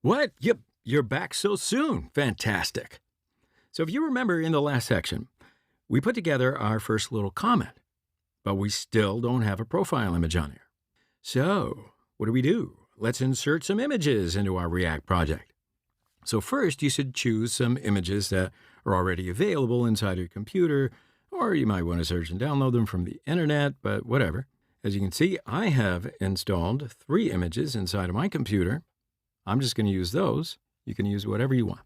What? Yep, you're back so soon. Fantastic. So if you remember in the last section, we put together our first little comment, but we still don't have a profile image on here. So what do? Let's insert some images into our React project. So first, you should choose some images that are already available inside your computer, or you might want to search and download them from the internet, but whatever. As you can see, I have installed 3 images inside of my computer. I'm just going to use those. You can use whatever you want.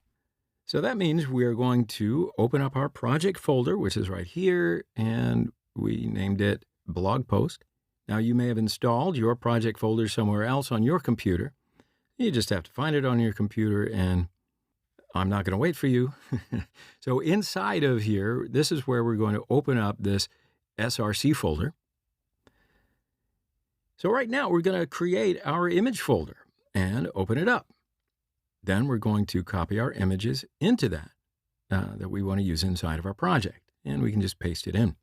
So that means we are going to open up our project folder, which is right here, and we named it blog post. Now you may have installed your project folder somewhere else on your computer. You just have to find it on your computer, and I'm not going to wait for you. So inside of here, this is where we're going to open up this src folder. So right now we're going to create our image folder and open it up. Then we're going to copy our images into that we want to use inside of our project, and we can just paste it in.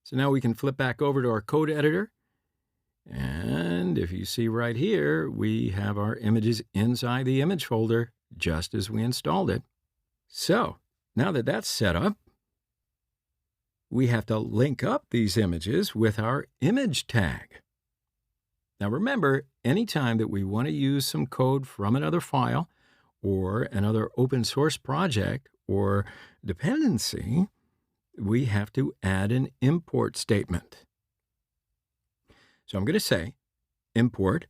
So now we can flip back over to our code editor, and if you see right here, we have our images inside the image folder just as we installed it. So now that that's set up, we have to link up these images with our image tag. Now remember, anytime that we want to use some code from another file or another open source project or dependency, we have to add an import statement. So I'm going to say import,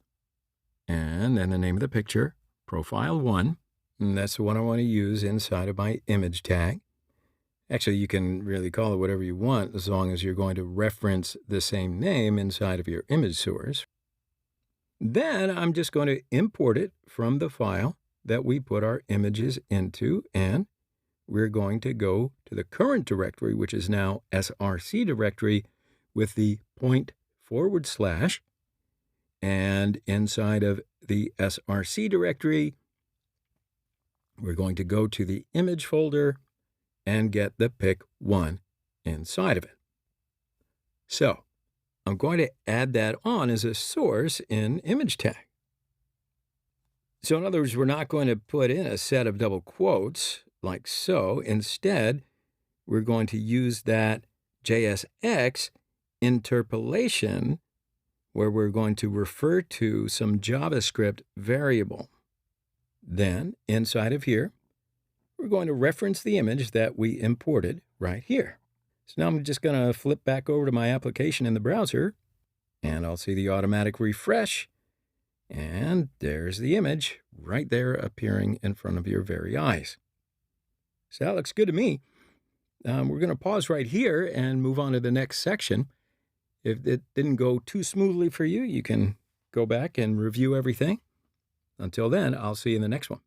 and then the name of the picture, profile1, and that's the one I want to use inside of my image tag. Actually, you can really call it whatever you want as long as you're going to reference the same name inside of your image source. Then I'm just going to import it from the file that we put our images into, and we're going to go to the current directory, which is now src directory, with the // and inside of the src directory, we're going to go to the image folder and get the pic1 inside of it. So I'm going to add that on as a source in image tag. So in other words, we're not going to put in a set of double quotes like so. Instead, we're going to use that JSX interpolation where we're going to refer to some JavaScript variable. Then inside of here, we're going to reference the image that we imported right here. So now I'm just going to flip back over to my application in the browser, and I'll see the automatic refresh, and there's the image right there appearing in front of your very eyes. So that looks good to me. We're going to pause right here and move on to the next section. If it didn't go too smoothly for you, you can go back and review everything. Until then, I'll see you in the next one.